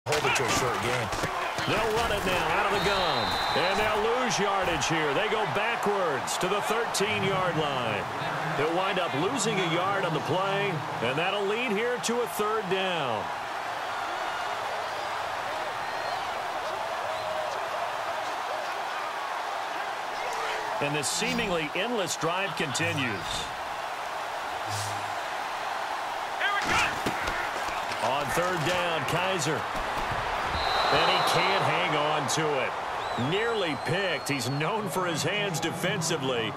hold it to a short game. They'll run it now out of the gun. And they'll lose yardage here. They go backwards to the 13-yard line. They'll wind up losing a yard on the play, and that'll lead here to a third down. And this seemingly endless drive continues. On third down, Kaiser. And he can't hang on to it. Nearly picked. He's known for his hands defensively,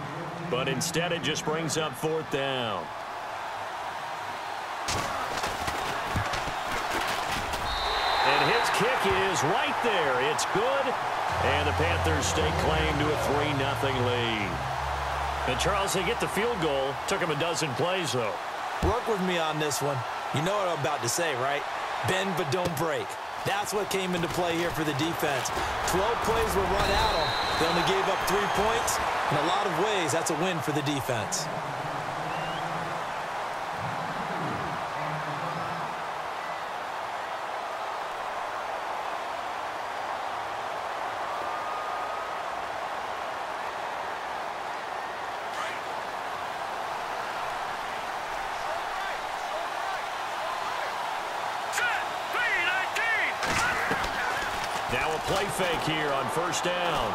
but instead it just brings up fourth down. And his kick is right there. It's good. And the Panthers stake claim to a 3-0 lead. And, Charles, they get the field goal. Took him a dozen plays, though. Work with me on this one. You know what I'm about to say, right? Bend but don't break. That's what came into play here for the defense. 12 plays were run out on. They only gave up 3 points. In a lot of ways, that's a win for the defense. Now a play fake here on first down.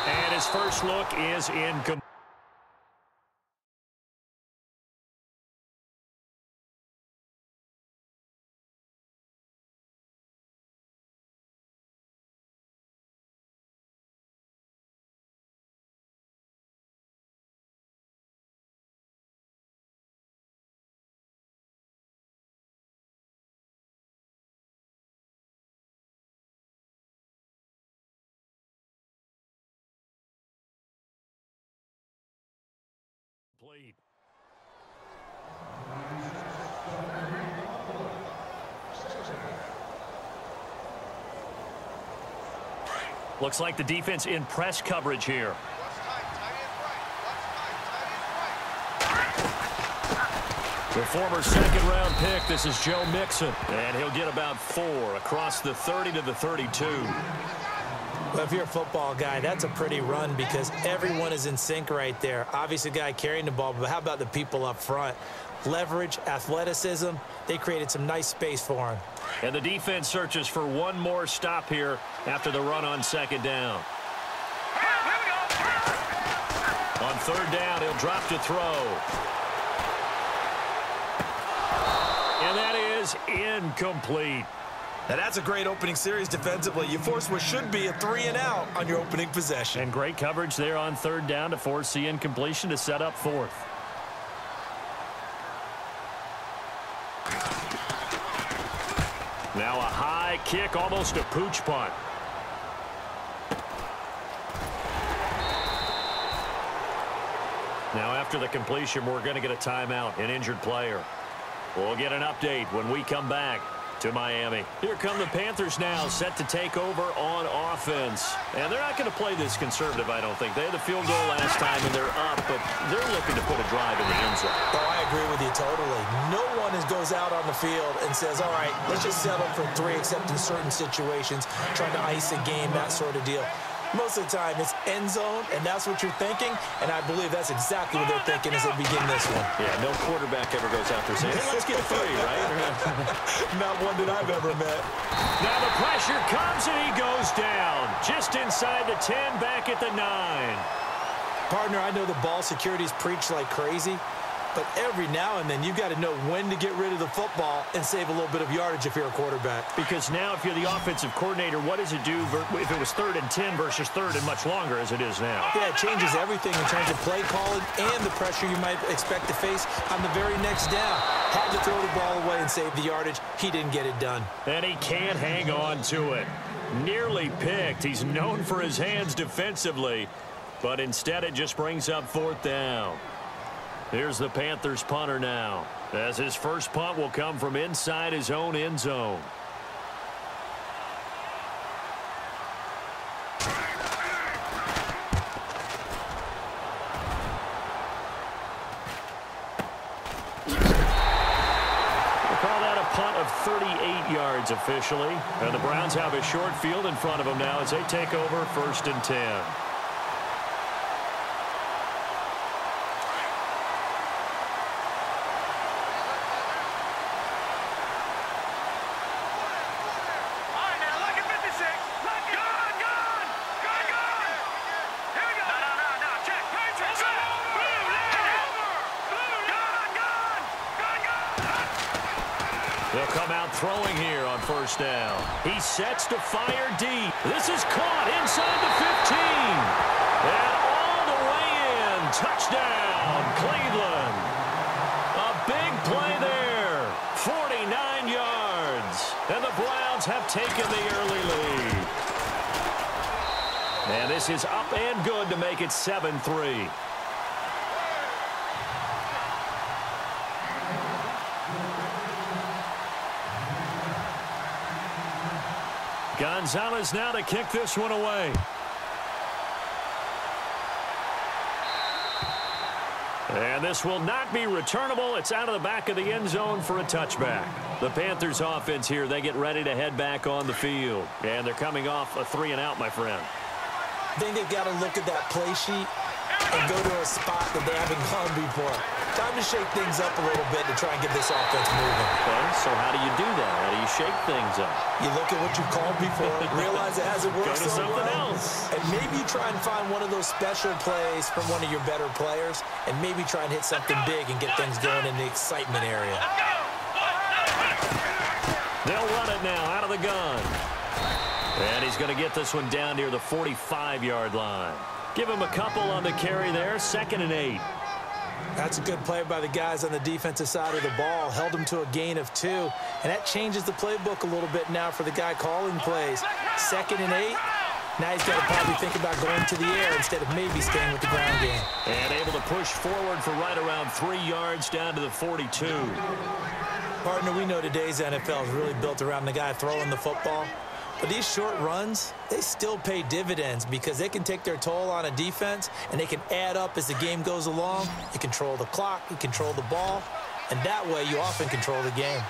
And his first look is incomplete. Looks like the defense in press coverage here. The former second-round pick, this is Joe Mixon. And he'll get about 4 across the 30 to the 32. Well, if you're a football guy, that's a pretty run because everyone is in sync right there. Obviously, the guy carrying the ball, but how about the people up front? Leverage, athleticism, they created some nice space for him. And the defense searches for one more stop here after the run on second down. On third down, he'll drop to throw. And that is incomplete. Now, that's a great opening series defensively. You force what should be a 3-and-out on your opening possession. And great coverage there on third down to force the incompletion to set up fourth. Now a high kick, almost a pooch punt. Now after the completion, we're going to get a timeout, an injured player. We'll get an update when we come back to Miami. Here come the Panthers now, set to take over on offense. And they're not going to play this conservative, I don't think. They had the field goal last time, and they're up, but they're looking to put a drive in the end zone. Oh, I agree with you totally. No one goes out on the field and says, all right, let's just settle for 3, except in certain situations, trying to ice a game, that sort of deal. Most of the time, it's end zone, and that's what you're thinking, and I believe that's exactly what they're thinking as they begin this one. Yeah, no quarterback ever goes out there saying, hey, let's get 3, right? Not one that I've ever met. Now the pressure comes, and he goes down. Just inside the 10, back at the 9. Partner, I know the ball security's preached like crazy, but every now and then you've got to know when to get rid of the football and save a little bit of yardage if you're a quarterback. Because now if you're the offensive coordinator, what does it do if it was 3rd and 10 versus 3rd and much longer as it is now? Yeah, it changes everything in terms of play calling and the pressure you might expect to face on the very next down. Had to throw the ball away and save the yardage. He didn't get it done. And he can't hang on to it. Nearly picked. He's known for his hands defensively, but instead it just brings up fourth down. Here's the Panthers punter now, as his first punt will come from inside his own end zone. punt of 38 yards officially. And the Browns have a short field in front of them now as they take over 1st and 10. They'll come out throwing here on 1st down. He sets to fire deep. This is caught inside the 15. And all the way in. Touchdown, Cleveland. A big play there. 49 yards. And the Browns have taken the early lead. And this is up and good to make it 7-3. Gonzalez now to kick this one away. And this will not be returnable. It's out of the back of the end zone for a touchback. The Panthers offense here, they get ready to head back on the field. And they're coming off a 3-and-out, my friend. I think they've got to look at that play sheet and go to a spot that they haven't gone before. Time to shake things up a little bit to try and get this offense moving. Okay, so how do you do that? How do you shake things up? You look at what you've called before, realize it hasn't worked Go to so something well, else. and maybe try and find one of those special plays from one of your better players, and maybe try and hit something big and get things going in the excitement area. They'll run it now out of the gun. And he's going to get this one down near the 45-yard line. Give him a couple on the carry there, 2nd and 8. That's a good play by the guys on the defensive side of the ball. Held him to a gain of 2. And that changes the playbook a little bit now for the guy calling plays. 2nd and 8. Now he's got to probably think about going to the air instead of maybe staying with the ground game. And able to push forward for right around 3 yards down to the 42. Partner, we know today's NFL is really built around the guy throwing the football. But these short runs, they still pay dividends because they can take their toll on a defense and they can add up as the game goes along. You control the clock, you control the ball, and that way you often control the game.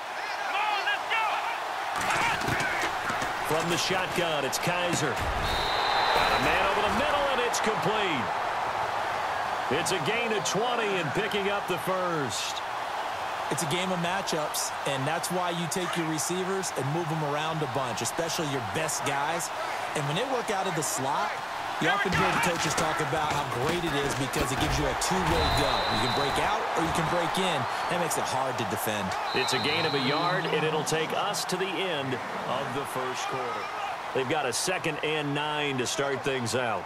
From the shotgun, it's Kaiser. Got a man over the middle, and it's complete. It's a gain of 20 and picking up the first. It's a game of matchups, and that's why you take your receivers and move them around a bunch, especially your best guys. And when they work out of the slot, you often hear the coaches talk about how great it is because it gives you a two-way go. You can break out or you can break in. That makes it hard to defend. It's a gain of a yard, and it'll take us to the end of the first quarter. They've got a 2nd and 9 to start things out.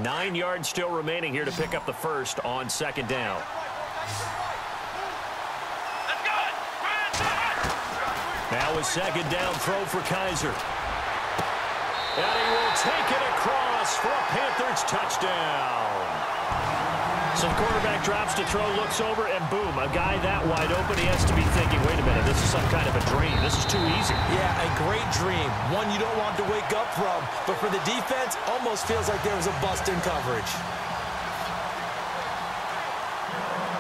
9 yards still remaining here to pick up the first on 2nd down. Now a 2nd down throw for Kaiser. And he will take it across for a Panthers touchdown. So the quarterback drops to throw, looks over, and boom, a guy that wide open, he has to be thinking, wait a minute, this is some kind of a dream. This is too easy. Yeah, a great dream. One you don't want to wake up from. But for the defense, almost feels like there was a bust in coverage.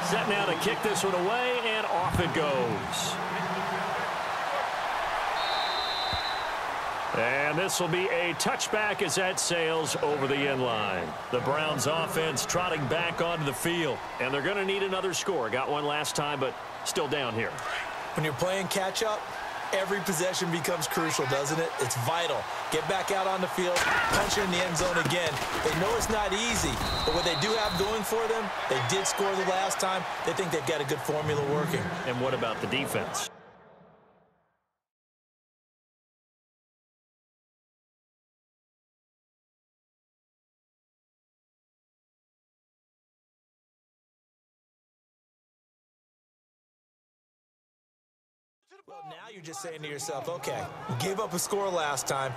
Set now to kick this one away, and off it goes. And this will be a touchback as that sails over the end line. The Browns offense trotting back onto the field. And they're going to need another score. Got one last time, but still down here. When you're playing catch-up, every possession becomes crucial, doesn't it? It's vital. Get back out on the field, punch it in the end zone again. They know it's not easy, but what they do have going for them, they did score the last time. They think they've got a good formula working. And what about the defense? Well, now you're just saying to yourself, okay, we gave up a score last time.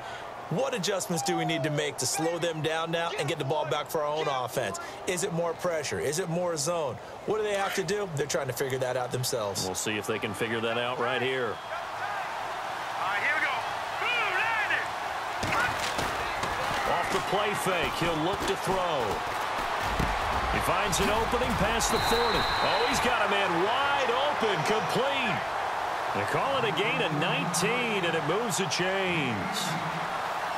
What adjustments do we need to make to slow them down now and get the ball back for our own offense? Is it more pressure? Is it more zone? What do they have to do? They're trying to figure that out themselves. We'll see if they can figure that out right here. All right, here we go. Boom, landed. Off the play fake, he'll look to throw. He finds an opening past the 40. Oh, he's got a man wide open, complete. They call it a gain of 19, and it moves the chains.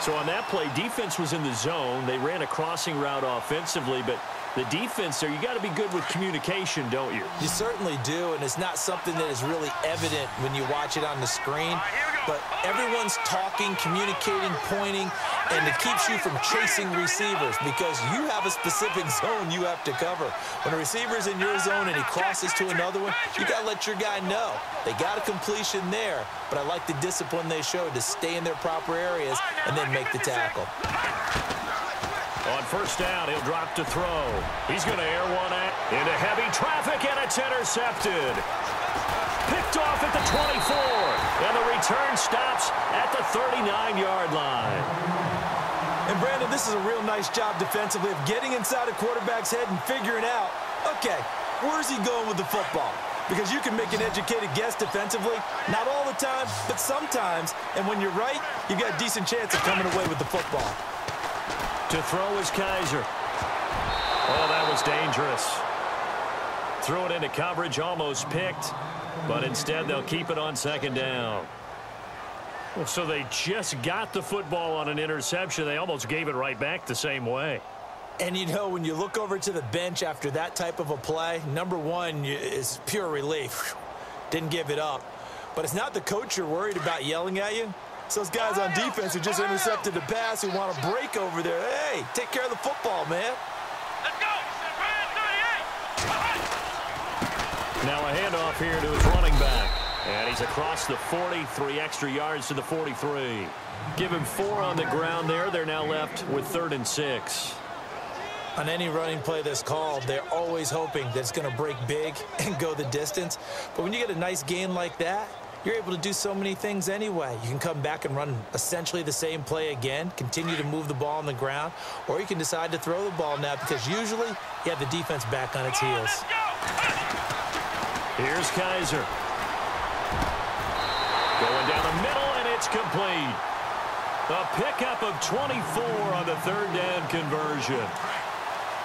So on that play, defense was in the zone. They ran a crossing route offensively, but the defense there, you got to be good with communication, don't you? You certainly do, and it's not something that is really evident when you watch it on the screen. But everyone's talking, communicating, pointing, and it keeps you from chasing receivers because you have a specific zone you have to cover. When a receiver's in your zone and he crosses to another one, you got to let your guy know. They got a completion there, but I like the discipline they showed to stay in their proper areas and then make the tackle. On first down, he'll drop to throw. He's going to air one out into heavy traffic, and it's intercepted. Picked off at the 24, and the return stops at the 39-yard line. And, Brandon, this is a real nice job defensively of getting inside a quarterback's head and figuring out, okay, where's he going with the football? Because you can make an educated guess defensively, not all the time, but sometimes. And when you're right, you've got a decent chance of coming away with the football. To throw is Kaiser. Oh, that was dangerous. Threw it into coverage, almost picked, but instead they'll keep it on second down. Well, so they just got the football on an interception. They almost gave it right back the same way. And, you know, when you look over to the bench after that type of a play, number one is pure relief. Didn't give it up. But it's not the coach you're worried about yelling at you. It's those guys on defense who just intercepted the pass who want to break over there. Hey, take care of the football, man. Let's go. Now a handoff here to his running back. And he's across the 40, 3 extra yards to the 43. Give him 4 on the ground there. They're now left with 3rd and 6. On any running play that's called, they're always hoping that it's going to break big and go the distance. But when you get a nice gain like that, you're able to do so many things anyway. You can come back and run essentially the same play again, continue to move the ball on the ground, or you can decide to throw the ball now because usually you have the defense back on its heels. Here's Kaiser. Going down the middle, and it's complete. A pickup of 24 on the 3rd down conversion.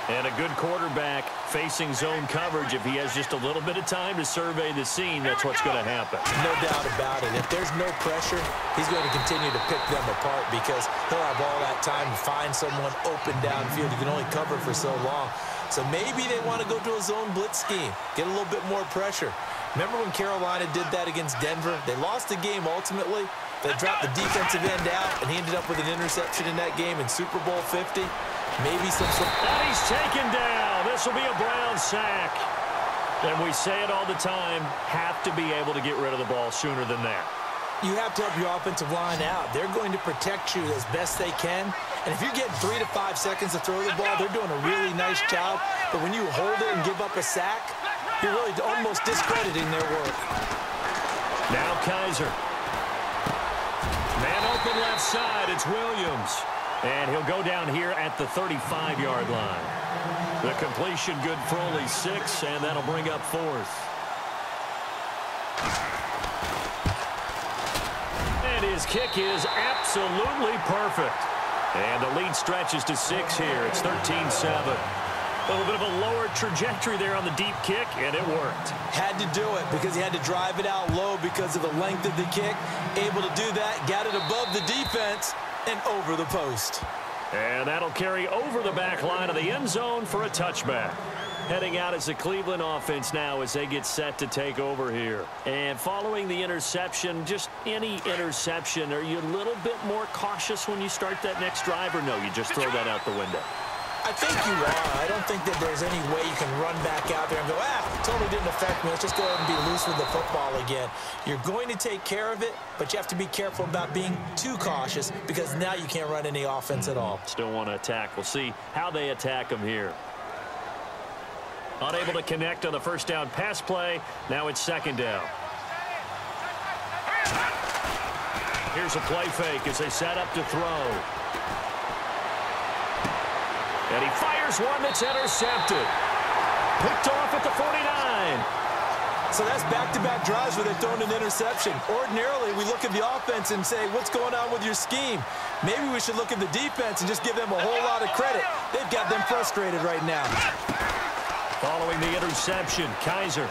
And a good quarterback facing zone coverage. If he has just a little bit of time to survey the scene, that's what's going to happen. No doubt about it. If there's no pressure, he's going to continue to pick them apart because he'll have all that time to find someone open downfield. He can only cover for so long. So maybe they want to go to a zone blitz scheme, get a little bit more pressure. Remember when Carolina did that against Denver? They lost the game ultimately. They dropped the defensive end out, and he ended up with an interception in that game in Super Bowl 50. Maybe some... And he's taken down. This will be a Brown sack. And we say it all the time, have to be able to get rid of the ball sooner than that. You have to help your offensive line out. They're going to protect you as best they can. And if you're getting 3 to 5 seconds to throw the ball, they're doing a really nice job. But when you hold it and give up a sack, you're really almost discrediting their work. Now Kaiser. Man open left side. It's Williams. And he'll go down here at the 35-yard line. The completion good for only 6, and that'll bring up 4th. And his kick is absolutely perfect. And the lead stretches to 6 here. It's 13-7. A little bit of a lower trajectory there on the deep kick, and it worked. Had to do it because he had to drive it out low because of the length of the kick. Able to do that, got it above the defense and over the post. And that'll carry over the back line of the end zone for a touchback. Heading out as the Cleveland offense now as they get set to take over here. And following the interception, just any interception, are you a little bit more cautious when you start that next drive, or no, you just throw that out the window? I think you are. I don't think that there's any way you can run back out there and go, totally didn't affect me. Let's just go ahead and be loose with the football again. You're going to take care of it, but you have to be careful about being too cautious because now you can't run any offense at all. Still want to attack. We'll see how they attack them here. Unable to connect on the first down pass play. Now it's 2nd down. Here's a play fake as they set up to throw. And he fires one that's intercepted. Picked off at the 49. So that's back-to-back drives where they've thrown an interception. Ordinarily, we look at the offense and say, what's going on with your scheme? Maybe we should look at the defense and just give them a whole lot of credit. They've got them frustrated right now. Following the interception, Kaiser.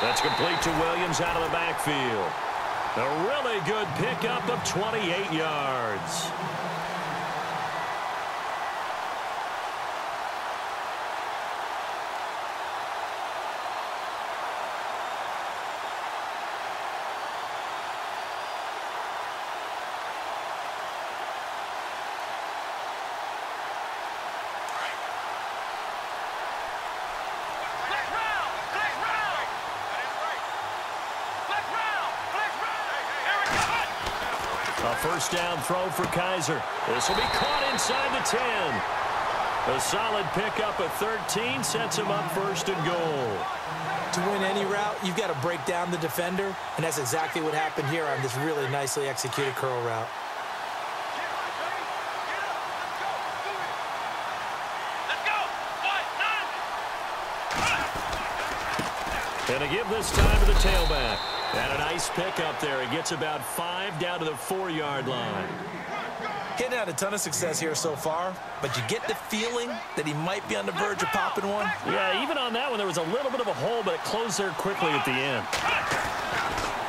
That's complete to Williams out of the backfield. A really good pickup of 28 yards. A first down throw for Kaiser. This will be caught inside the 10. A solid pickup of 13 sets him up 1st and goal. To win any route, you've got to break down the defender, and that's exactly what happened here on this really nicely executed curl route. And to give this time to the tailback. And a nice pickup there. He gets about 5 down to the 4-yard line. Getting had a ton of success here so far, but you get the feeling that he might be on the verge of popping one. Yeah, even on that one, there was a little bit of a hole, but it closed there quickly at the end.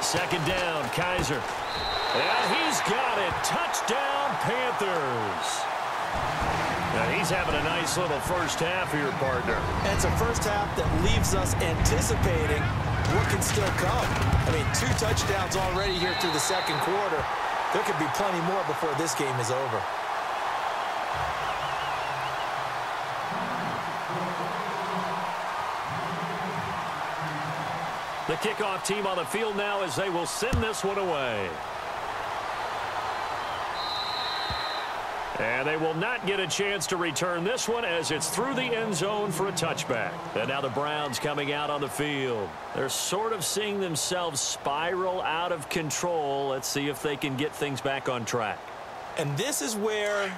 2nd down, Kaiser. And he's got it. Touchdown, Panthers. Now he's having a nice little first half here, partner. And it's a first half that leaves us anticipating what can still come. I mean, 2 touchdowns already here through the 2nd quarter. There could be plenty more before this game is over. The kickoff team on the field now as they will send this one away. And they will not get a chance to return this one as it's through the end zone for a touchback. And now the Browns coming out on the field. They're sort of seeing themselves spiral out of control. Let's see if they can get things back on track. And this is where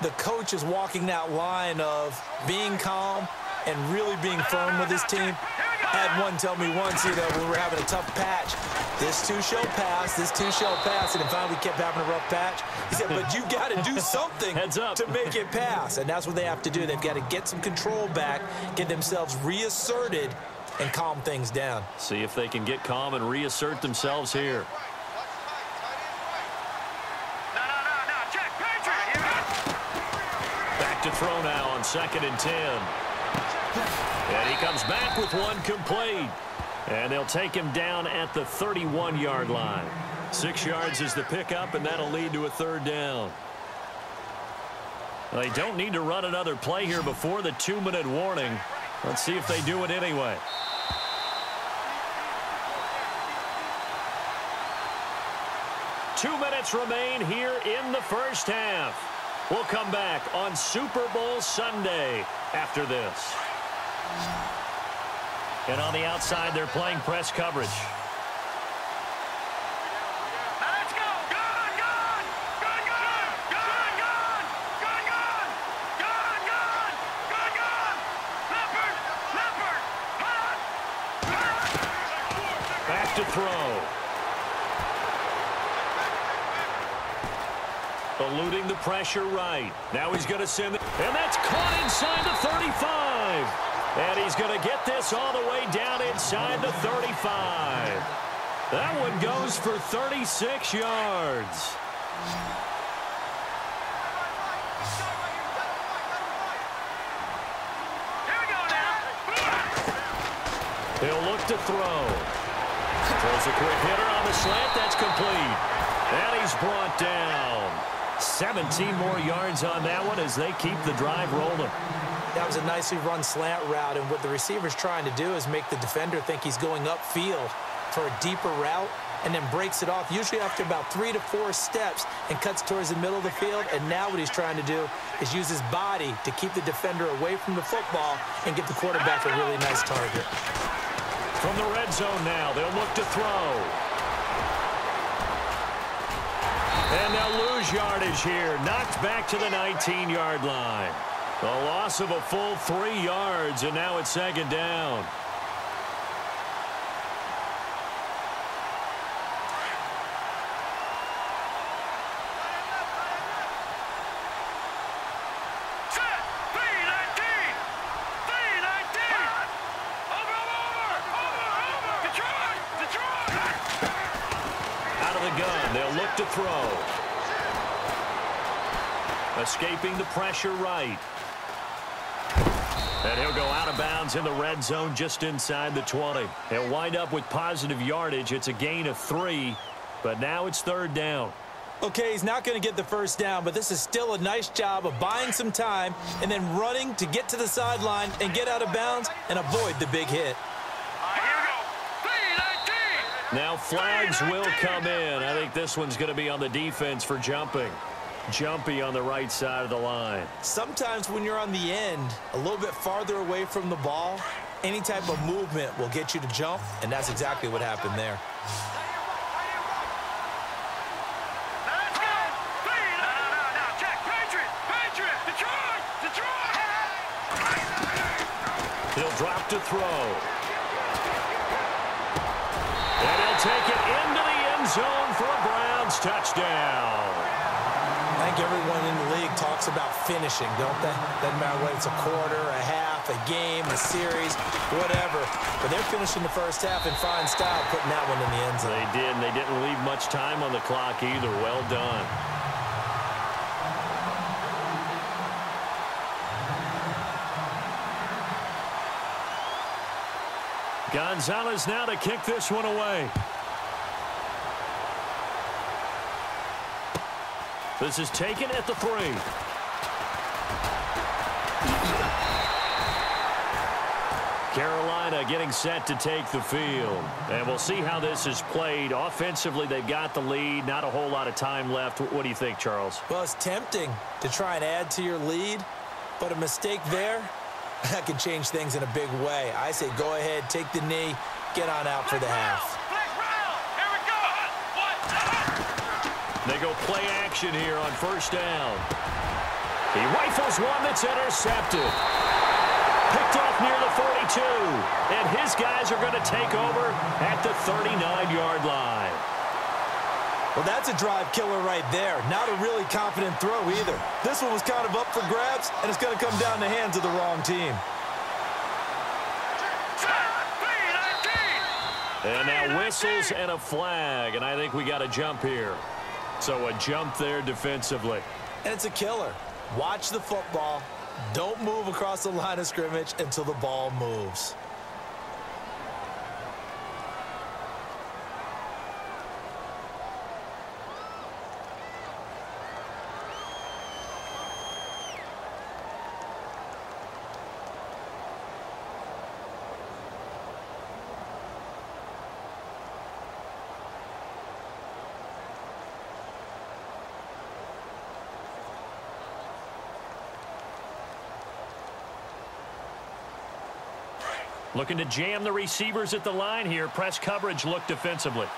the coach is walking that line of being calm and really being firm with his team. I had one tell me once, when we were having a tough patch, this too shall pass, this too shall pass, and then finally we kept having a rough patch. He said, but you got to do something to make it pass, and that's what they have to do. They've got to get some control back, get themselves reasserted, and calm things down. See if they can get calm and reassert themselves here. Back to throw now on 2nd and 10. And he comes back with one complete. And they'll take him down at the 31-yard line. 6 yards is the pickup, and that'll lead to a 3rd down. They don't need to run another play here before the 2-minute warning. Let's see if they do it anyway. Two minutes remain here in the first half. We'll come back on Super Bowl Sunday after this. And on the outside, they're playing press coverage. Let's go! Gun! Gun! Gun! Gun! Gun! Gun! Gun! Gun! Gun! Gun! Gun! Leopard! Leopard! Hot! Back to throw. Eluding the pressure right. Now he's going to send it. And that's caught inside the 35. And he's going to get this all the way down inside the 35. That one goes for 36 yards. Here we go now! He'll look to throw. Throws a quick hitter on the slant. That's complete. And he's brought down. 17 more yards on that one as they keep the drive rolling. That was a nicely run slant route, and what the receiver's trying to do is make the defender think he's going upfield for a deeper route and then breaks it off, usually after about 3 to 4 steps, and cuts towards the middle of the field. And now what he's trying to do is use his body to keep the defender away from the football and give the quarterback a really nice target. From the red zone now, they'll look to throw. And they'll lose yardage here. Knocked back to the 19-yard line. A loss of a full 3 yards, and now it's 2nd down. Set! Speed back to throw. Escaping the pressure right. And he'll go out of bounds in the red zone just inside the 20. He'll wind up with positive yardage. It's a gain of 3, but now it's 3rd down. Okay, he's not going to get the first down, but this is still a nice job of buying some time and then running to get to the sideline and get out of bounds and avoid the big hit. Now flags will come in. I think this one's going to be on the defense for jumping. Jumpy on the right side of the line. Sometimes when you're on the end, a little bit farther away from the ball, any type of movement will get you to jump, and that's exactly what happened there. He'll drop to throw. And he'll take it into the end zone for a Browns touchdown. I think everyone in the league talks about finishing, don't they? Doesn't matter whether it's a quarter, a half, a game, a series, whatever. But they're finishing the first half in fine style, putting that one in the end zone. They did, and they didn't leave much time on the clock either. Well done. Gonzalez now to kick this one away. This is taken at the 3. Carolina getting set to take the field. And we'll see how this is played. Offensively, they've got the lead. Not a whole lot of time left. What do you think, Charles? Well, it's tempting to try and add to your lead, but a mistake there, that can change things in a big way. I say go ahead, take the knee, get on out for the half. They go play action here on first down. He rifles one that's intercepted. Picked off near the 42. And his guys are going to take over at the 39-yard line. Well, that's a drive killer right there. Not a really confident throw either. This one was kind of up for grabs, and it's going to come down the hands of the wrong team. And now whistles and a flag, and I think we got a jump here. So a jump there defensively. And it's a killer. Watch the football. Don't move across the line of scrimmage until the ball moves. Looking to jam the receivers at the line here. Press coverage look defensively.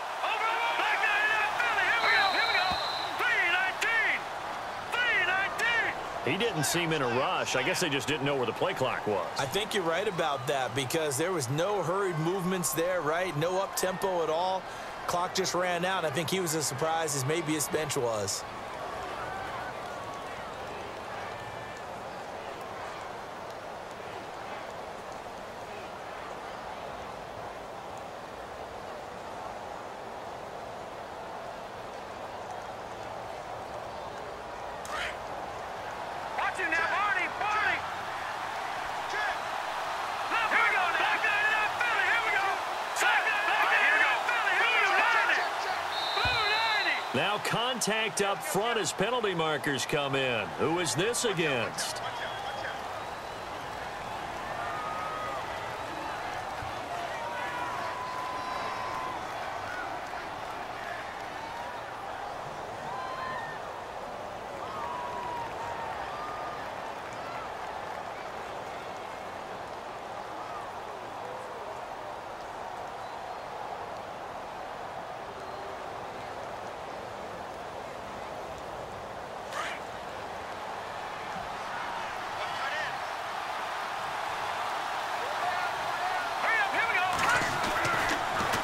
He didn't seem in a rush. I guess they just didn't know where the play clock was. I think you're right about that because there was no hurried movements there, right? No up-tempo at all. Clock just ran out. I think he was as surprised as maybe his bench was. Now contact up front as penalty markers come in. Who is this against?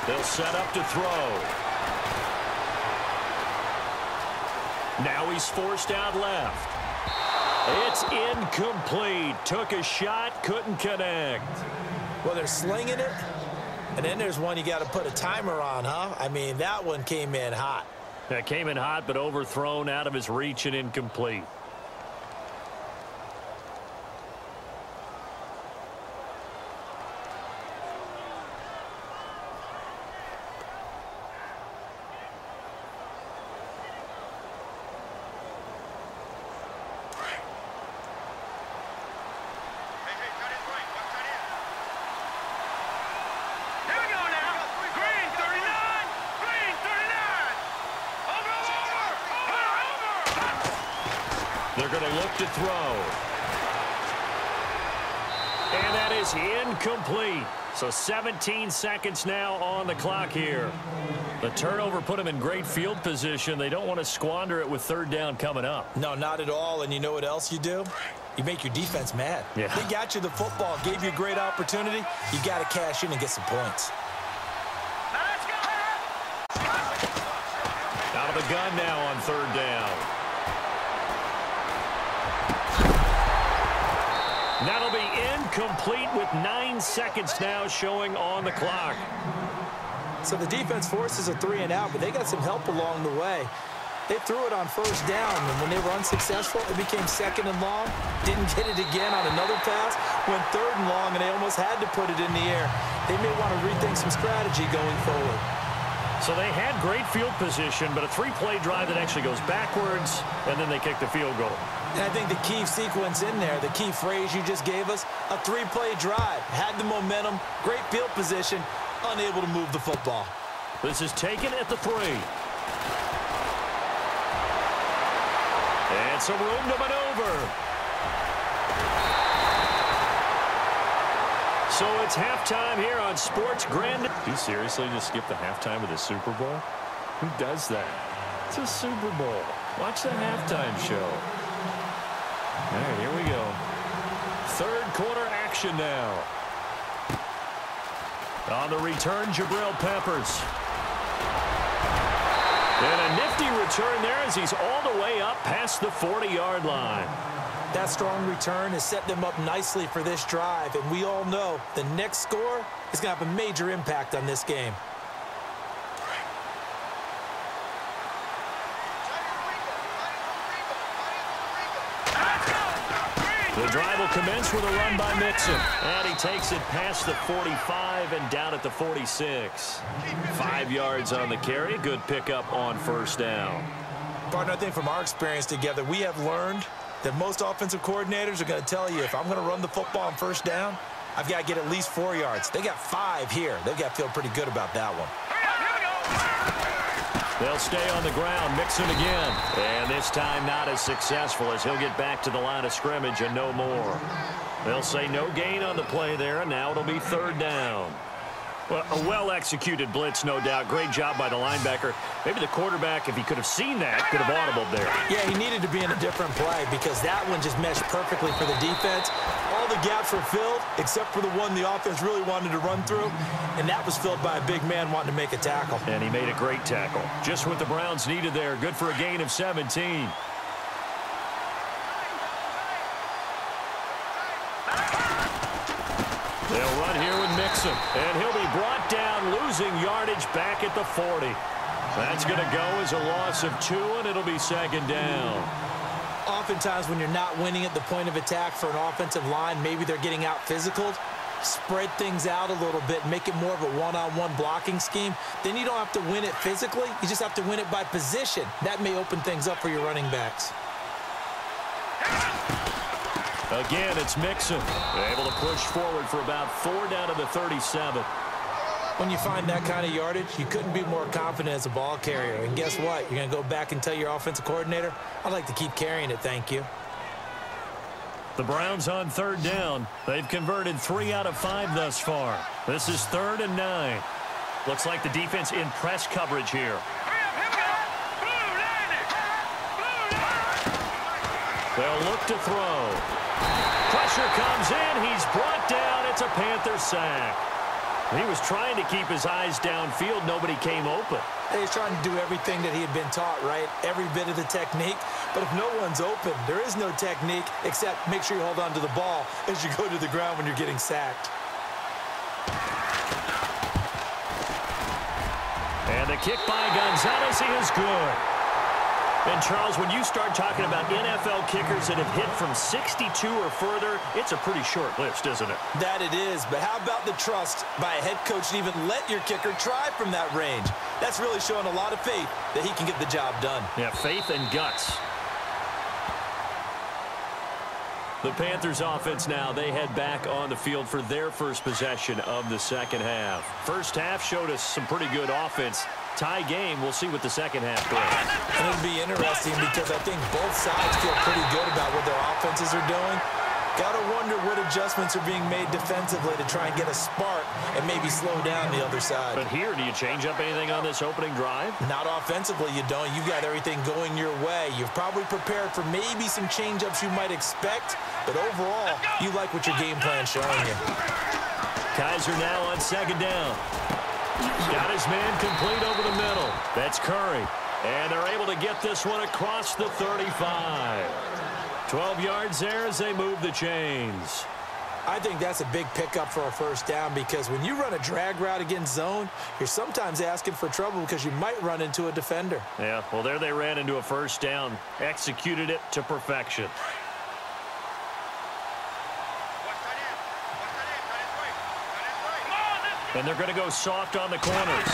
They'll set up to throw. Now he's forced out left. It's incomplete. Took a shot, couldn't connect. Well, they're slinging it, and then there's one you got to put a timer on, huh? I mean, that one came in hot. That came in hot, but overthrown out of his reach and incomplete. They're going to look to throw. And that is incomplete. So 17 seconds now on the clock here. The turnover put them in great field position. They don't want to squander it with third down coming up. No, not at all. And you know what else you do? You make your defense mad. Yeah. They got you the football, gave you a great opportunity. You got to cash in and get some points. Out of the gun now on third down. That'll be incomplete with 9 seconds now showing on the clock. So the defense forces a 3 and out, but they got some help along the way. They threw it on first down, and when they were unsuccessful, it became second and long. Didn't get it again on another pass. Went third and long, and they almost had to put it in the air. They may want to rethink some strategy going forward. So they had great field position, but a 3-play drive that actually goes backwards, and then they kick the field goal. And I think the key sequence in there, the key phrase you just gave us, a 3-play drive. Had the momentum, great field position, unable to move the football. This is taken at the 3. And some room to maneuver. So it's halftime here on Sports Grand. Do you seriously just skip the halftime of the Super Bowl? Who does that? It's a Super Bowl. Watch the halftime show. All right, here we go. Third quarter action now. On the return, Jabril Peppers. And a nifty return there as he's all the way up past the 40-yard line. That strong return has set them up nicely for this drive, and we all know the next score is going to have a major impact on this game. The drive will commence with a run by Mixon. And he takes it past the 45 and down at the 46. 5 yards on the carry. Good pickup on first down. Partner, I think from our experience together, we have learned that most offensive coordinators are going to tell you, if I'm going to run the football on first down, I've got to get at least 4 yards. They got 5 here. They've got to feel pretty good about that one. They'll stay on the ground. Mixon again. And this time not as successful as he'll get back to the line of scrimmage and no more. They'll say no gain on the play there, and now it'll be third down. Well, a well-executed blitz, no doubt. Great job by the linebacker. Maybe the quarterback, if he could have seen that, could have audibled there. Yeah, he needed to be in a different play because that one just meshed perfectly for the defense. All the gaps were filled except for the one the offense really wanted to run through, and that was filled by a big man wanting to make a tackle. And he made a great tackle. Just what the Browns needed there. Good for a gain of 17. They'll run here with Mixon, and he'll be brought down, losing yardage back at the 40. That's going to go as a loss of 2, and it'll be second down. Oftentimes when you're not winning at the point of attack for an offensive line, maybe they're getting out physical. Spread things out a little bit, make it more of a one-on-one blocking scheme. Then you don't have to win it physically. You just have to win it by position. That may open things up for your running backs. Again, it's Mixon. Able to push forward for about 4 down to the 37. When you find that kind of yardage, you couldn't be more confident as a ball carrier. And guess what? You're going to go back and tell your offensive coordinator, I'd like to keep carrying it, thank you. The Browns on third down. They've converted 3 out of 5 thus far. This is 3rd and 9. Looks like the defense in press coverage here. They'll look to throw. Pressure comes in. He's brought down. It's a Panther sack. He was trying to keep his eyes downfield. Nobody came open. He's trying to do everything that he had been taught, right? Every bit of the technique. But if no one's open, there is no technique except make sure you hold on to the ball as you go to the ground when you're getting sacked. And the kick by Gonzalez is good. And, Charles, when you start talking about NFL kickers that have hit from 62 or further, it's a pretty short list, isn't it? That it is, but how about the trust by a head coach to even let your kicker try from that range? That's really showing a lot of faith that he can get the job done. Yeah, faith and guts. The Panthers offense now, they head back on the field for their first possession of the second half. First half showed us some pretty good offense. Tie game, we'll see what the second half brings. And it'll be interesting because I think both sides feel pretty good about what their offenses are doing. Got to wonder what adjustments are being made defensively to try and get a spark and maybe slow down the other side. But here, do you change up anything on this opening drive? Not offensively, you don't. You've got everything going your way. You've probably prepared for maybe some change-ups you might expect, but overall, you like what your game plan's showing you. Kaiser now on second down. Got his man complete over the middle. That's Curry. And they're able to get this one across the 35. 12 yards there as they move the chains. I think that's a big pickup for a first down because when you run a drag route against zone, you're sometimes asking for trouble because you might run into a defender. Yeah, well, there they ran into a first down. Executed it to perfection. And they're going to go soft on the corners.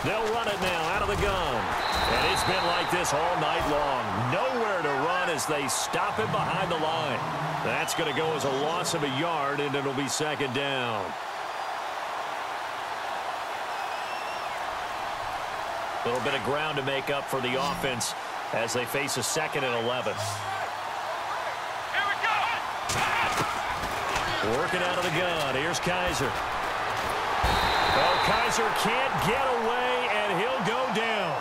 They'll run it now out of the gun. And it's been like this all night long. Nowhere to run as they stop him behind the line. That's going to go as a loss of a yard, and it'll be second down. A little bit of ground to make up for the offense as they face a 2nd and 11. Here we go. Working out of the gun. Here's Kaiser. Oh, Kaiser can't get away, and he'll go down.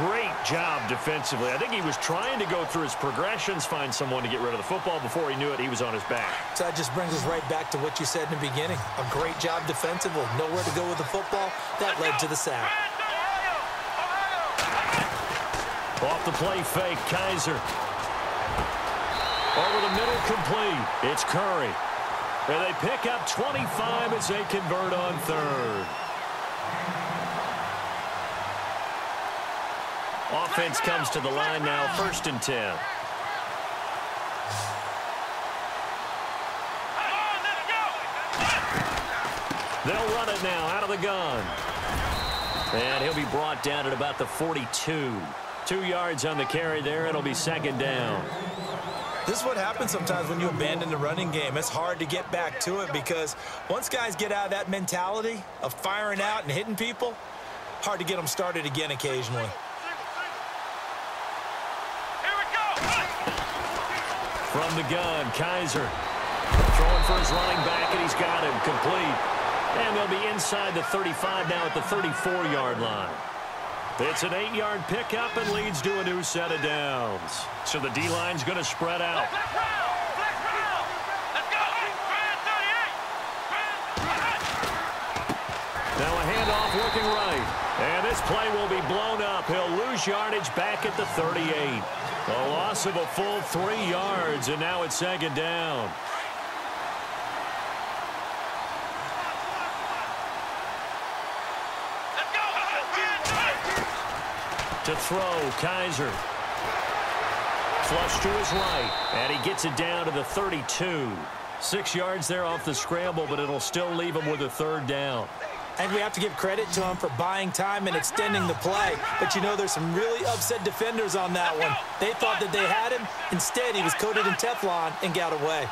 Great job defensively. I think he was trying to go through his progressions, find someone to get rid of the football. Before he knew it, he was on his back. So that just brings us right back to what you said in the beginning. A great job defensively. Nowhere to go with the football. That led to the sack. Off the play fake, Kaiser. Over the middle, complete. It's Curry. And they pick up 25 as they convert on third. Offense comes to the line now, 1st and 10. They'll run it now out of the gun. And he'll be brought down at about the 42. 2 yards on the carry there. It'll be second down. This is what happens sometimes when you abandon the running game. It's hard to get back to it because once guys get out of that mentality of firing out and hitting people, hard to get them started again occasionally. Here we go. From the gun, Kaiser throwing for his running back, and he's got him complete. And they'll be inside the 35 now at the 34-yard line. It's an 8-yard pickup and leads to a new set of downs. So the D-line's going to spread out. Let's go. Now a handoff looking right. And this play will be blown up. He'll lose yardage back at the 38. A loss of a full 3 yards, and now it's second down. To throw, Kaiser. Flush to his right, and he gets it down to the 32. 6 yards there off the scramble, but it'll still leave him with a third down. And we have to give credit to him for buying time and extending the play. But, you know, there's some really upset defenders on that one. They thought that they had him. Instead, he was coated in Teflon and got away.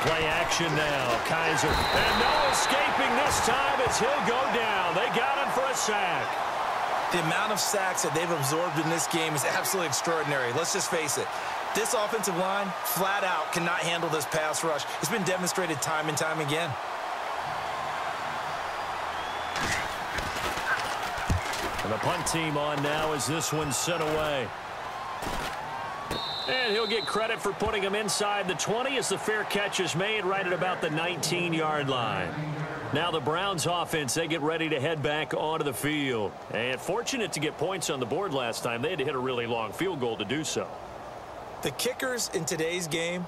Play action now, Kaiser. And no escaping this time as he'll go down. They got him for a sack. The amount of sacks that they've absorbed in this game is absolutely extraordinary. Let's just face it. This offensive line, flat out, cannot handle this pass rush. It's been demonstrated time and time again. And the punt team on now as this one's sent away. And he'll get credit for putting him inside the 20 as the fair catch is made right at about the 19-yard line. Now the Browns offense, they get ready to head back onto the field. And fortunate to get points on the board last time. They had to hit a really long field goal to do so. The kickers in today's game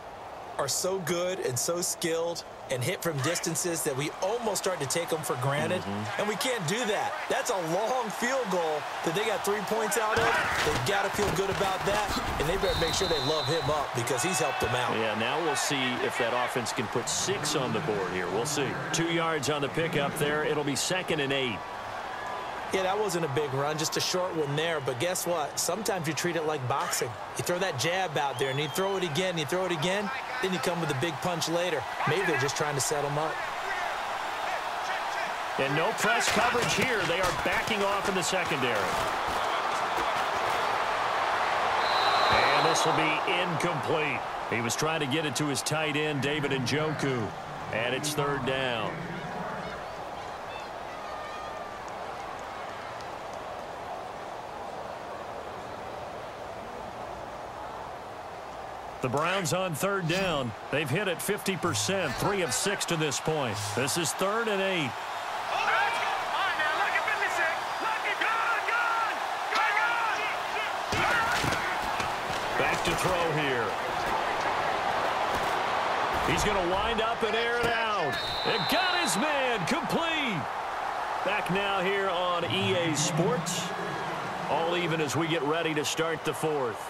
are so good and so skilled and hit from distances that we almost start to take them for granted, and we can't do that. That's a long field goal that they got 3 points out of. They've got to feel good about that, and they better make sure they love him up because he's helped them out. Yeah, now we'll see if that offense can put 6 on the board here. We'll see. 2 yards on the pickup there. It'll be 2nd and 8. Yeah, that wasn't a big run, just a short one there. But guess what? Sometimes you treat it like boxing. You throw that jab out there, and you throw it again, you throw it again, then you come with a big punch later. Maybe they're just trying to set them up. And no press coverage here. They are backing off in the secondary. And this will be incomplete. He was trying to get it to his tight end, David Njoku. And it's 3rd down. The Browns on 3rd down. They've hit it 50%, 3 of 6 to this point. This is 3rd and 8. Back to throw here. He's going to wind up and air it out. It got his man complete. Back now here on EA Sports. All even as we get ready to start the 4th.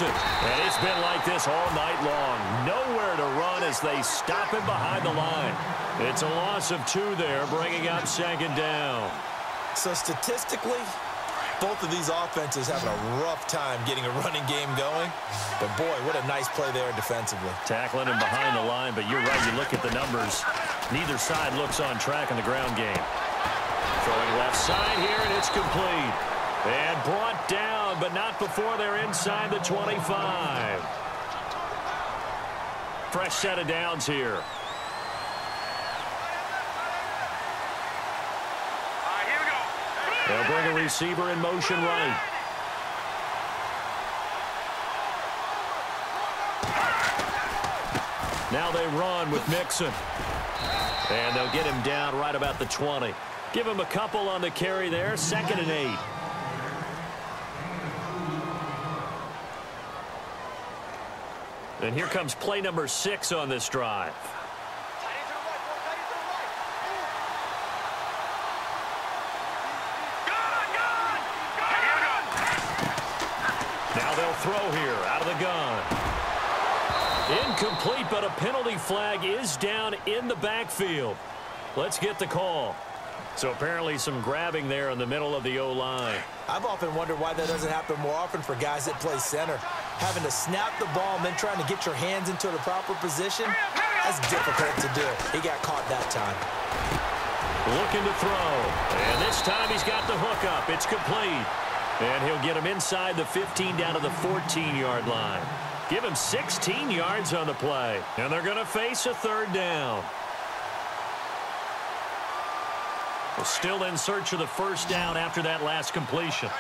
And it's been like this all night long. Nowhere to run as they stop him behind the line. It's a loss of 2 there, bringing up 2nd down. So statistically, both of these offenses having a rough time getting a running game going. But, boy, what a nice play there defensively. Tackling him behind the line, but you're right. You look at the numbers. Neither side looks on track in the ground game. Throwing left side here, and it's complete. And brought down, but not before they're inside the 25. Fresh set of downs here. Here we go. They'll bring a receiver in motion right. Now they run with Mixon. And they'll get him down right about the 20. Give him a couple on the carry there. 2nd and 8. And here comes play number 6 on this drive. Now they'll throw here out of the gun. Incomplete, but a penalty flag is down in the backfield. Let's get the call. So apparently some grabbing there in the middle of the O-line. I've often wondered why that doesn't happen more often for guys that play center. Having to snap the ball and then trying to get your hands into the proper position, that's difficult to do. He got caught that time. Looking to throw. And this time he's got the hook up. It's complete. And he'll get him inside the 15 down to the 14-yard line. Give him 16 yards on the play. And they're going to face a 3rd down. Still in search of the 1st down after that last completion.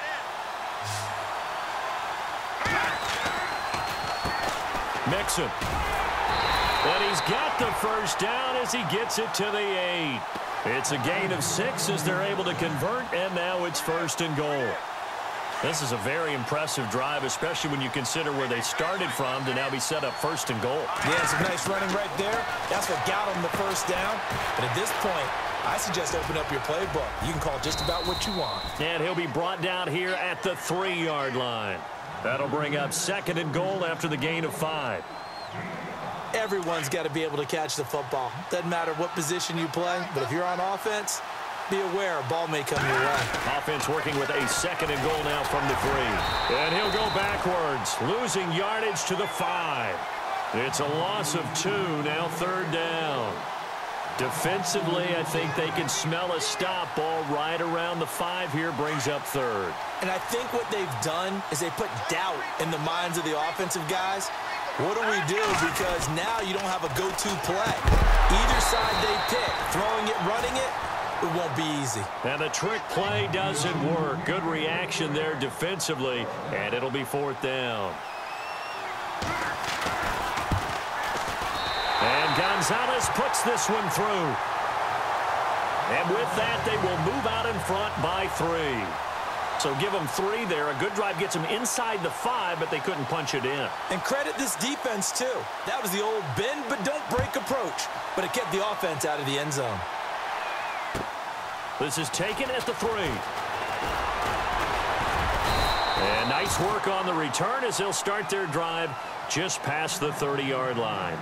Mixon. And he's got the 1st down as he gets it to the 8. It's a gain of 6 as they're able to convert, and now it's 1st and goal. This is a very impressive drive, especially when you consider where they started from to now be set up 1st and goal. Yeah, some nice running right there. That's what got them the 1st down. But at this point, I suggest open up your playbook. You can call just about what you want. And he'll be brought down here at the 3-yard line. That'll bring up 2nd and goal after the gain of 5. Everyone's got to be able to catch the football. Doesn't matter what position you play, but if you're on offense, be aware a ball may come your way. Offense working with a 2nd and goal now from the 3. And he'll go backwards, losing yardage to the 5. It's a loss of 2, now 3rd down. Defensively, I think they can smell a stop. Ball right around the 5 here, brings up 3rd. And I think what they've done is they put doubt in the minds of the offensive guys. What do we do? Because now you don't have a go-to play. Either side they pick, throwing it, running it, it won't be easy. And the trick play doesn't work. Good reaction there defensively, and it'll be 4th down. Gonzalez puts this one through. And with that, they will move out in front by 3. So give them 3 there. A good drive gets them inside the 5, but they couldn't punch it in. And credit this defense, too. That was the old bend but don't break approach, but it kept the offense out of the end zone. This is taken at the 3. And nice work on the return as they'll start their drive just past the 30-yard line.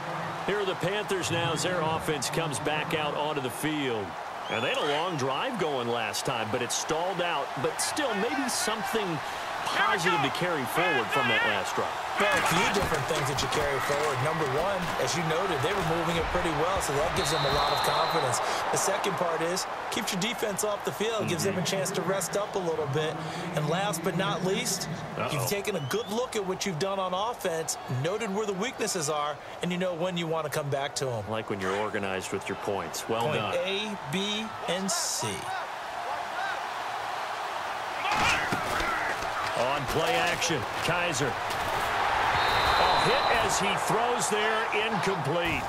Here are the Panthers now as their offense comes back out onto the field. And they had a long drive going last time, but it stalled out. But still, maybe something positive to carry forward from that last drive. Well, a few different things that you carry forward. Number one, as you noted, they were moving it pretty well, so that gives them a lot of confidence. The second part is, keeps your defense off the field, gives them a chance to rest up a little bit. And last but not least, you've taken a good look at what you've done on offense, noted where the weaknesses are, and you know when you want to come back to them. Like when you're organized with your points. Well done. Point A, B, and C. On play action, Kaiser. A hit as he throws there, incomplete.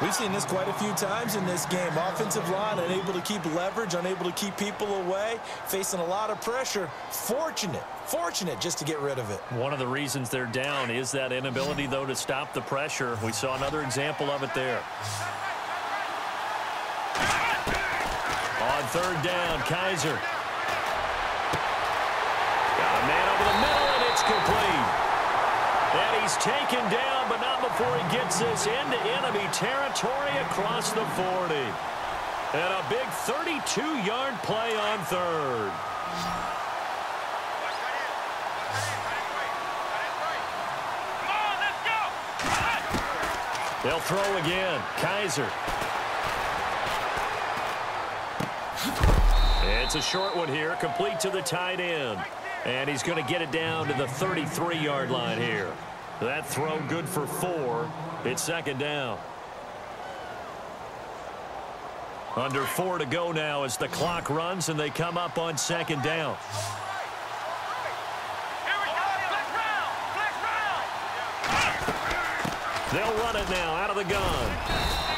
We've seen this quite a few times in this game. Offensive line unable to keep leverage, unable to keep people away, facing a lot of pressure. Fortunate just to get rid of it. One of the reasons they're down is that inability, though, to stop the pressure. We saw another example of it there. On 3rd down, Kaiser. Got a man over the middle, and it's complete. And he's taken down, but not before he gets this into enemy territory across the 40. And a big 32-yard play on 3rd. They'll throw again. Kaiser. It's a short one here, complete to the tight end. And he's going to get it down to the 33-yard line here. That throw good for 4. It's 2nd down. Under 4 to go now as the clock runs and they come up on 2nd down. They'll run it now out of the gun.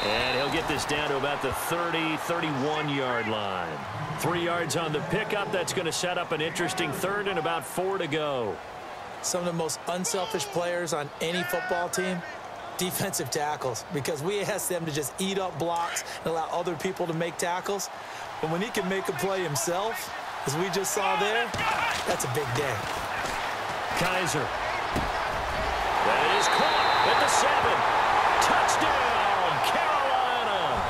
And he'll get this down to about the 31-yard line. 3 yards on the pickup. That's going to set up an interesting 3rd and about 4 to go. Some of the most unselfish players on any football team, defensive tackles, because we ask them to just eat up blocks and allow other people to make tackles. But when he can make a play himself, as we just saw there, that's a big day. Kaiser. That is caught at the 7. Touchdown, Carolina.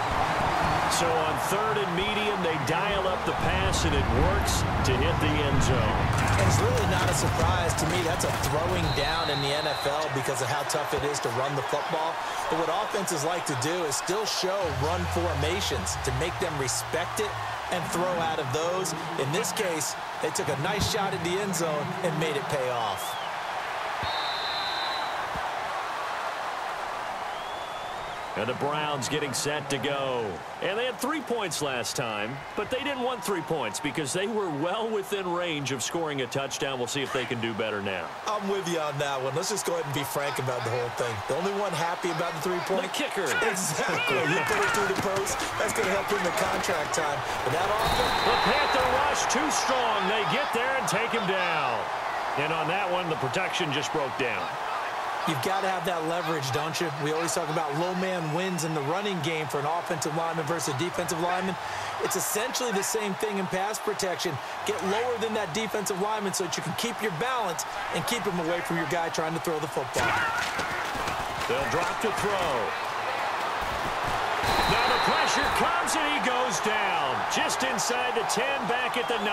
So on 3rd and medium, they dial up the pass, and it works to hit the end zone. And it's really not a surprise to me. That's a throwing down in the NFL because of how tough it is to run the football. But what offenses like to do is still show run formations to make them respect it and throw out of those. In this case, they took a nice shot at the end zone and made it pay off. And the Browns getting set to go. And they had 3 points last time, but they didn't want 3 points because they were well within range of scoring a touchdown. We'll see if they can do better now. I'm with you on that one. Let's just go ahead and be frank about the whole thing. The only one happy about the 3-point? The kicker. Exactly. You put it through the post. That's going to help him in contract time. But that offense... The Panther rush too strong. They get there and take him down. And on that one, the protection just broke down. You've got to have that leverage, don't you? We always talk about low man wins in the running game for an offensive lineman versus a defensive lineman. It's essentially the same thing in pass protection. Get lower than that defensive lineman so that you can keep your balance and keep him away from your guy trying to throw the football. They'll drop to throw. Now the pressure comes and he goes down. Just inside the 10, back at the 9.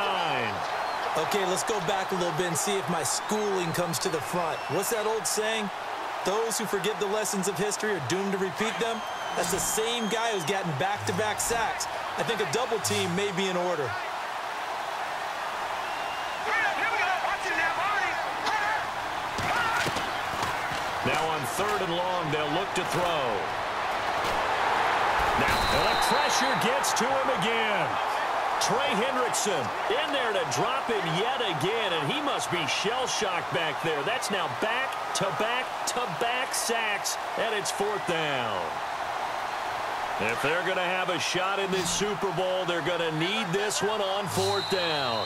Okay, let's go back a little bit and see if my schooling comes to the front. What's that old saying? Those who forget the lessons of history are doomed to repeat them. That's the same guy who's gotten back-to-back sacks. I think a double team may be in order. Now on 3rd and long, they'll look to throw. Now the pressure gets to him again. Trey Hendrickson in there to drop him yet again, and he must be shell-shocked back there. That's now back-to-back-to-back sacks, and it's 4th down. If they're going to have a shot in this Super Bowl, they're going to need this one on 4th down.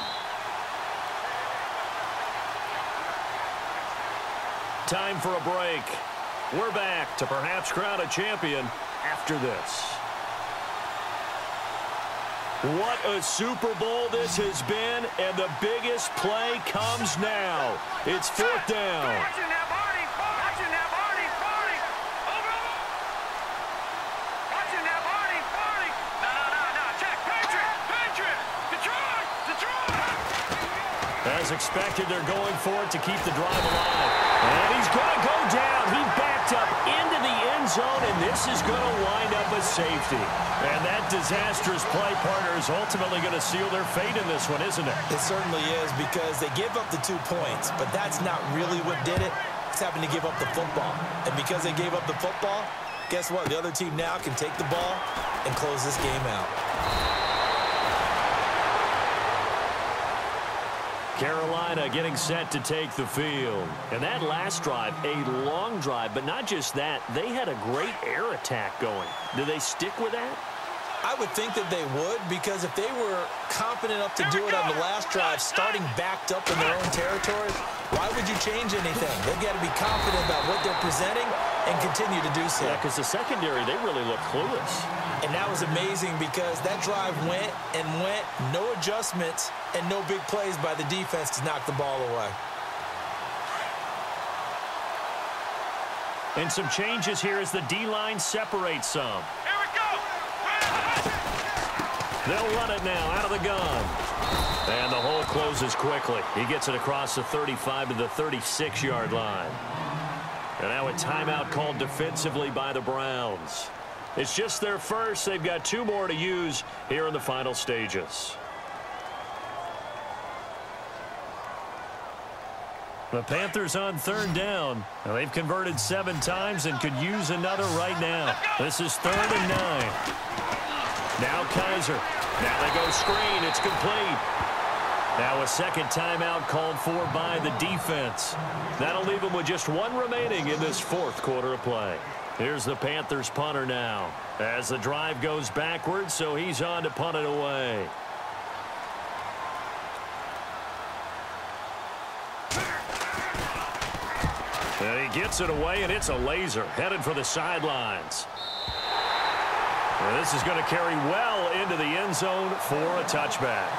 Time for a break. We're back to perhaps crown a champion after this. What a Super Bowl this has been, and the biggest play comes now. It's 4th down. Watching that body. Watching that body. Over. Watching that body. No. Check. Patriot. Detroit. As expected, they're going for it to keep the drive alive. And he's going to go down. He backed up into the end zone, and this is going to wind up a safety. And that disastrous play partner is ultimately going to seal their fate in this one, isn't it? It certainly is, because they gave up the 2 points, but that's not really what did it. It's having to give up the football. And because they gave up the football, guess what? The other team now can take the ball and close this game out. Carolina getting set to take the field. And that last drive, a long drive, but not just that, they had a great air attack going. Do they stick with that? I would think that they would, because if they were confident enough to do it on the last drive, starting backed up in their own territory, why would you change anything? They've got to be confident about what they're presenting and continue to do so. Yeah, because the secondary, they really look clueless. And that was amazing, because that drive went, no adjustments, and no big plays by the defense to knock the ball away. And some changes here as the D-line separates some. Here we go. They'll run it now out of the gun. And the hole closes quickly. He gets it across the 35 to the 36-yard line. And now a timeout called defensively by the Browns. It's just their first. They've got 2 more to use here in the final stages. The Panthers on 3rd down. Now they've converted 7 times and could use another right now. This is 3rd and 9. Now Kaiser. Now they go screen. It's complete. Now a second timeout called for by the defense. That'll leave them with just 1 remaining in this 4th quarter of play. Here's the Panthers punter now as the drive goes backwards, so he's on to punt it away. And he gets it away, and it's a laser headed for the sidelines. And this is going to carry well into the end zone for a touchback.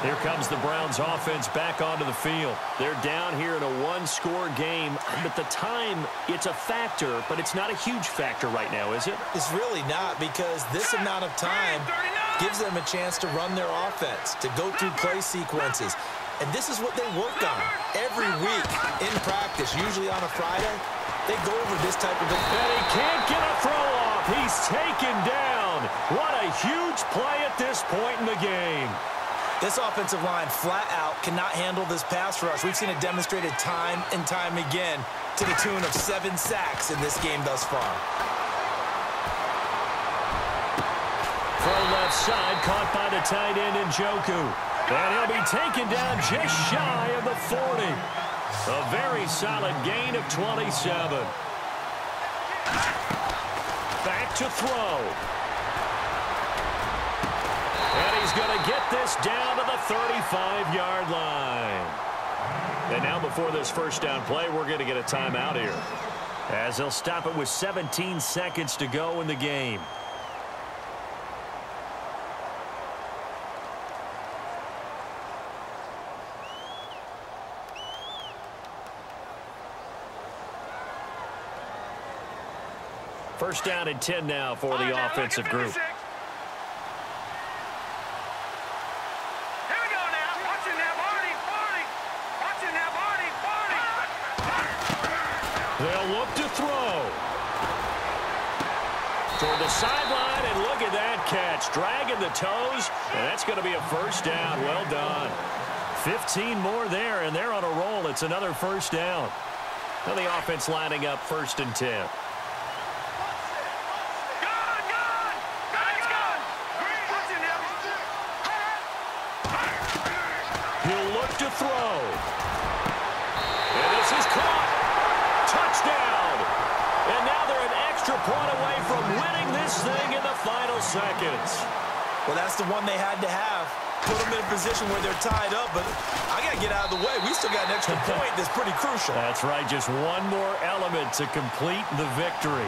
Here comes the Browns offense back onto the field. They're down here in a 1-score game, but the time, it's a factor, but it's not a huge factor right now, is it? It's really not, because this amount of time gives them a chance to run their offense, to go through play sequences. And this is what they work on every week in practice, usually on a Friday. They go over this type of thing. And he can't get a throw off. He's taken down. What a huge play at this point in the game. This offensive line flat out cannot handle this pass rush. We've seen it demonstrated time and time again to the tune of 7 sacks in this game thus far. Throw left side, caught by the tight end Njoku. And he'll be taken down just shy of the 40. A very solid gain of 27. Back to throw. And he's going to get this down to the 35-yard line. And now before this first down play, we're going to get a timeout here, as they'll stop it with 17 seconds to go in the game. First down and 10 now for the offensive group. Here we go now. Watching that body. Watching that body. They'll look to throw. Toward the sideline, and look at that catch. Dragging the toes, and that's going to be a first down. Well done. 15 more there, and they're on a roll. It's another first down. Now the offense lining up 1st and 10. He'll look to throw. And this is caught. Touchdown. And now they're an extra point away from winning this thing in the final seconds. Well, that's the one they had to have. Put them in a position where they're tied up, but I got to get out of the way. We still got an extra point that's pretty crucial. That's right, just one more element to complete the victory.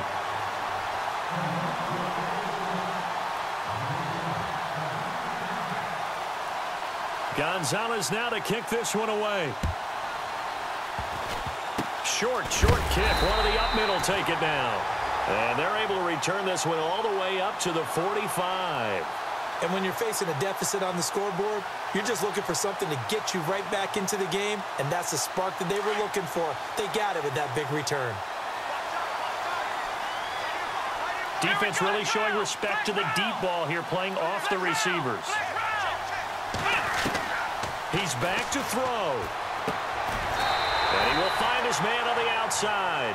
Gonzalez now to kick this one away. Short kick. One of the up middle take it now. And they're able to return this one all the way up to the 45. And when you're facing a deficit on the scoreboard, you're just looking for something to get you right back into the game, and that's the spark that they were looking for. They got it with that big return. Defense really showing respect to the deep ball here, playing off the receivers. He's back to throw. And he will find his man on the outside.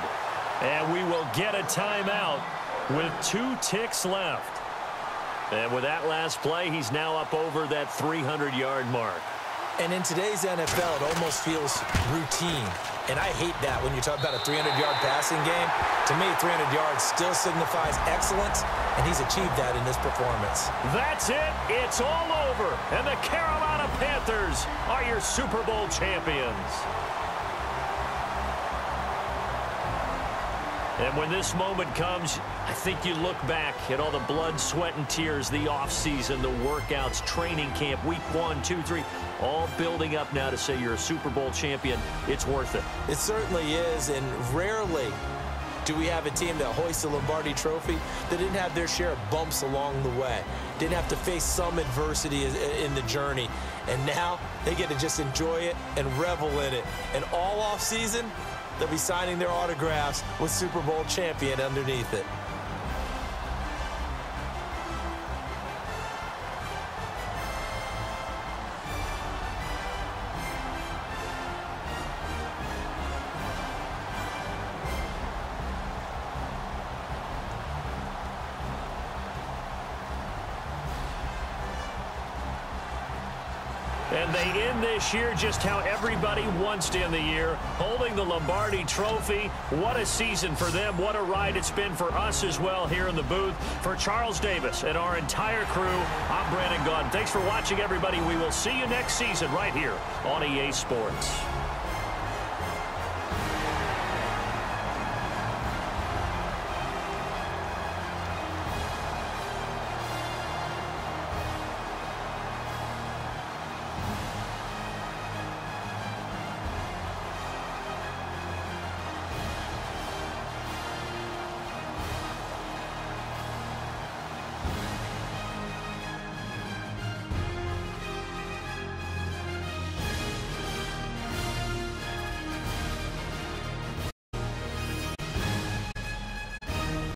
And we will get a timeout with 2 ticks left. And with that last play, he's now up over that 300-yard mark. And in today's NFL, it almost feels routine. And I hate that when you talk about a 300-yard passing game. To me, 300 yards still signifies excellence, and he's achieved that in this performance. That's it. It's all over. And the Carolina Panthers are your Super Bowl champions. And when this moment comes, I think you look back at all the blood, sweat, and tears, the offseason, the workouts, training camp, week 1, 2, 3, all building up now to say you're a Super Bowl champion. It's worth it. It certainly is, and rarely do we have a team that hoists the Lombardi Trophy that didn't have their share of bumps along the way, didn't have to face some adversity in the journey, and now they get to just enjoy it and revel in it. And all offseason, they'll be signing their autographs with Super Bowl champion underneath it. And they end this year just how everybody wants to end the year, holding the Lombardi Trophy. What a season for them. What a ride it's been for us as well here in the booth. For Charles Davis and our entire crew, I'm Brandon Gaudin. Thanks for watching, everybody. We will see you next season right here on EA Sports.